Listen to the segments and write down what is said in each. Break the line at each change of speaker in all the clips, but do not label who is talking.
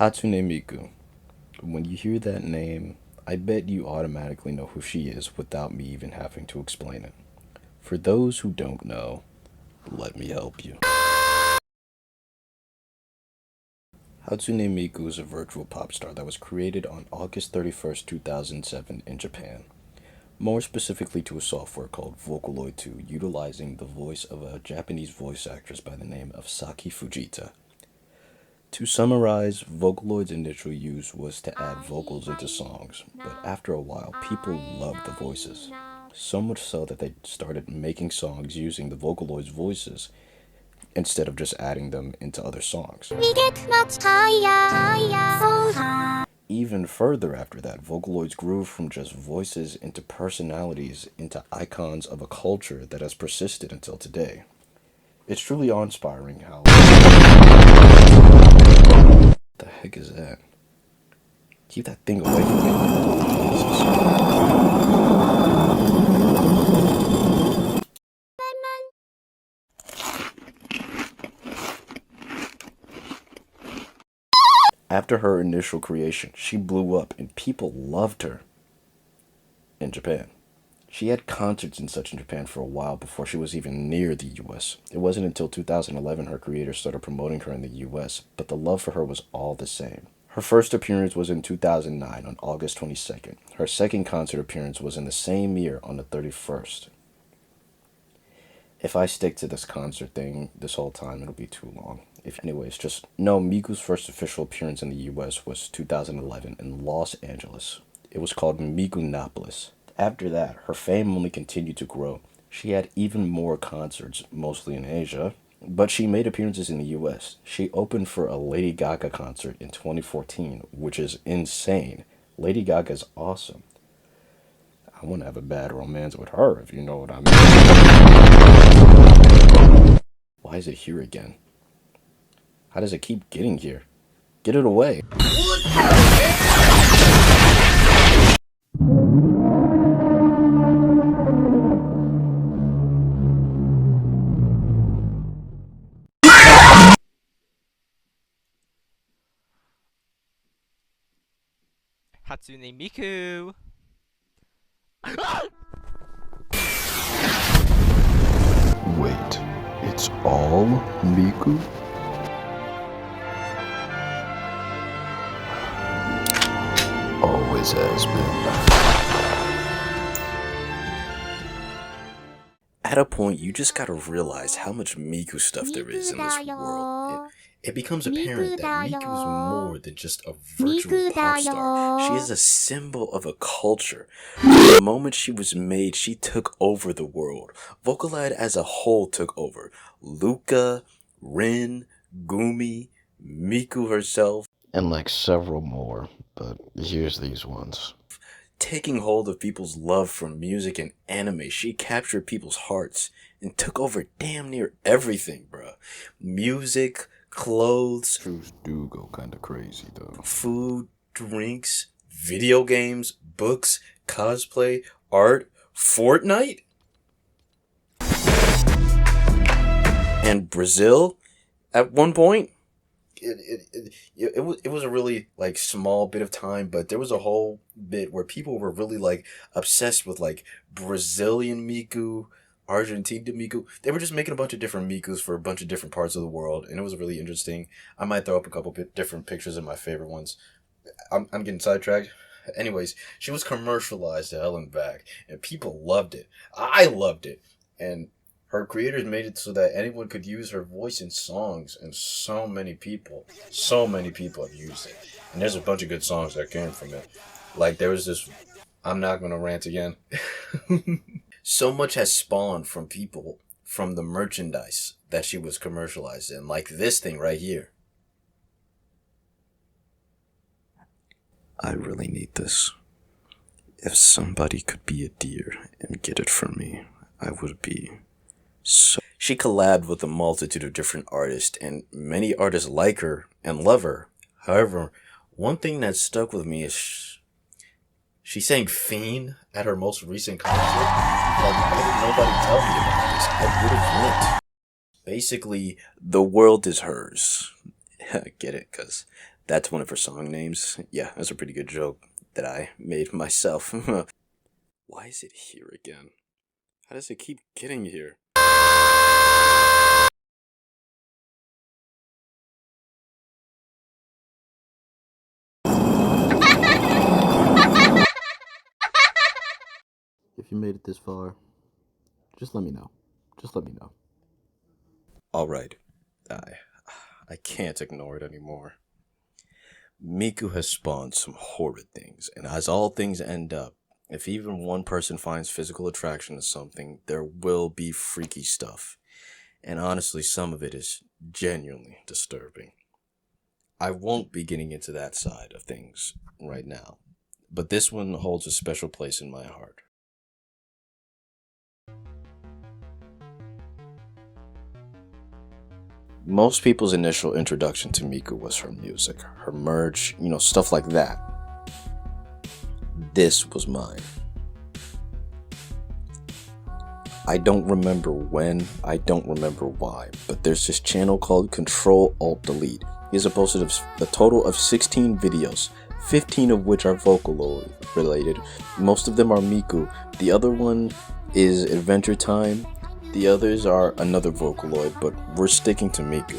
Hatsune Miku. When you hear that name, I bet you automatically know who she is without me even having to explain it. For those who don't know, let me help you. Hatsune Miku is a virtual pop star that was created on August 31st, 2007 in Japan. More specifically to a software called Vocaloid 2, utilizing the voice of a Japanese voice actress by the name of Saki Fujita. To summarize, Vocaloid's initial use was to add vocals into songs, but after a while, people loved the voices. So much so that they started making songs using the Vocaloid's voices instead of just adding them into other songs. Even further after that, Vocaloids grew from just voices into personalities, into icons of a culture that has persisted until today. It's truly awe-inspiring how... What the heck is that? Keep that thing away from me. After her initial creation, she blew up and people loved her in Japan. She had concerts and such in Japan for a while before she was even near the US. It wasn't until 2011 her creators started promoting her in the US, but the love for her was all the same. Her first appearance was in 2009 on August 22nd. Her second concert appearance was in the same year on the 31st. If I stick to this concert thing this whole time, it'll be too long. Anyways, just know Miku's first official appearance in the US was 2011 in Los Angeles. It was called Mikunopolis. After that, her fame only continued to grow. She had even more concerts, mostly in Asia, but she made appearances in the US. She opened for a Lady Gaga concert in 2014, which is insane. Lady Gaga's awesome. I want to have a bad romance with her, if you know what I mean. Why is it here again? How does it keep getting here? Get it away.
Hatsune Miku!
Wait, it's all Miku? Always has been. At a point, you just gotta realize how much Miku stuff there is in this world. It becomes apparent that Miku is more than just a virtual pop star. She is a symbol of a culture. From the moment she was made, she took over the world. Vocaloid as a whole took over. Luca, Rin, Gumi, Miku herself, and like several more, but here's these ones. Taking hold of people's love for music and anime, she captured people's hearts and took over damn near everything, bruh. Music, clothes. Shoes do go kinda crazy though. Food, drinks, video games, books, cosplay, art, Fortnite? And Brazil at one point? It was a really like small bit of time, but there was a whole bit where people were really like obsessed with like Brazilian Miku, Argentina Miku. They were just making a bunch of different Mikus for a bunch of different parts of the world, and it was really interesting. I might throw up a couple bit different pictures of my favorite ones. I'm getting sidetracked. Anyways, she was commercialized to hell and back, and people loved it. I loved it, and her creators made it so that anyone could use her voice in songs, and so many people have used it. And there's a bunch of good songs that came from it. Like there was this, I'm not gonna rant again. So much has spawned from people, from the merchandise that she was commercialized in, like this thing right here. I really need this. If somebody could be a deer and get it for me, I would be so... She collabed with a multitude of different artists, and many artists like her and love her. However, one thing that stuck with me is she sang Fiend at her most recent concert. Like, why did nobody tell me about this? I would have went. Basically, the world is hers. Get it? Because That's one of her song names. Yeah, that's a pretty good joke that I made myself. Why is it here again? How does it keep getting here? If you made it this far, just let me know. Just let me know. Alright, I can't ignore it anymore. Miku has spawned some horrid things, and as all things end up, if even one person finds physical attraction to something, there will be freaky stuff. And honestly, some of it is genuinely disturbing. I won't be getting into that side of things right now, but this one holds a special place in my heart. Most people's initial introduction to Miku was her music, her merch, stuff like that. This was mine. I don't remember when, I don't remember why, but there's this channel called Control-Alt-Delete. He has posted a total of 16 videos, 15 of which are Vocaloid related. Most of them are Miku. The other one is Adventure Time. The others are another Vocaloid, but we're sticking to Miku.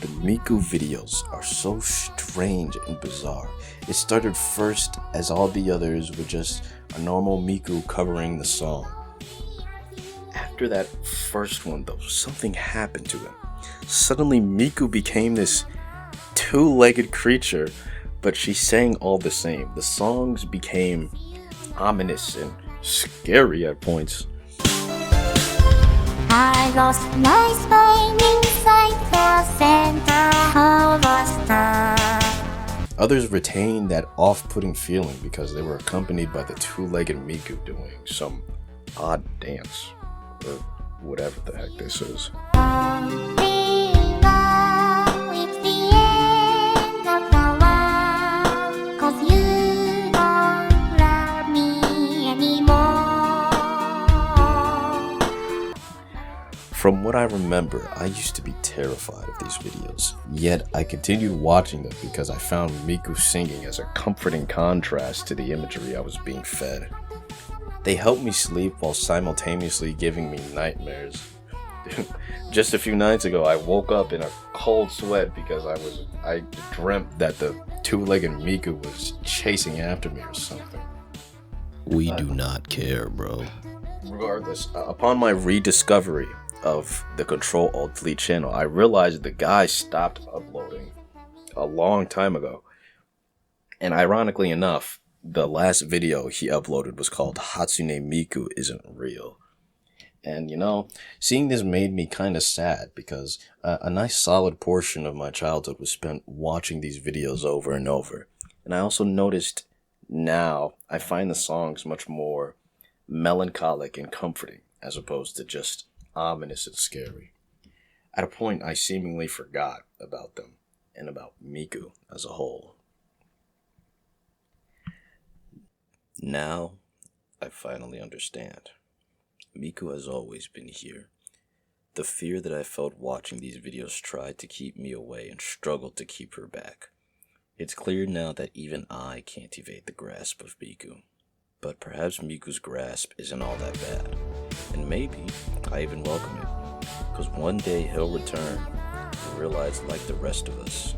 The Miku videos are so strange and bizarre. It started first as all the others were just a normal Miku covering the song. After that first one though, something happened to him. Suddenly Miku became this two-legged creature, but she sang all the same. The songs became ominous and scary at points.
I lost my spine inside the center of a star.
Others retained that off-putting feeling because they were accompanied by the two-legged Miku doing some odd dance, or whatever the heck this is.
It's the end of the world, 'cause you don't love me anymore.
From what I remember, I used to be terrified of these videos, yet I continued watching them because I found Miku singing as a comforting contrast to the imagery I was being fed. They helped me sleep while simultaneously giving me nightmares. Just a few nights ago, I woke up in a cold sweat because I dreamt that the two-legged Miku was chasing after me or something. We do not care, bro. Regardless, upon my rediscovery of the Control-Alt-Delete channel, I realized the guy stopped uploading a long time ago. And ironically enough, the last video he uploaded was called Hatsune Miku Isn't Real. And seeing this made me kind of sad because a nice solid portion of my childhood was spent watching these videos over and over. And I also noticed now I find the songs much more melancholic and comforting as opposed to just ominous and scary. At a point, I seemingly forgot about them and about Miku as a whole. Now, I finally understand. Miku has always been here. The fear that I felt watching these videos tried to keep me away and struggled to keep her back. It's clear now that even I can't evade the grasp of Miku. But perhaps Miku's grasp isn't all that bad. And maybe I even welcome it. Because one day he'll return and realize, like the rest of us,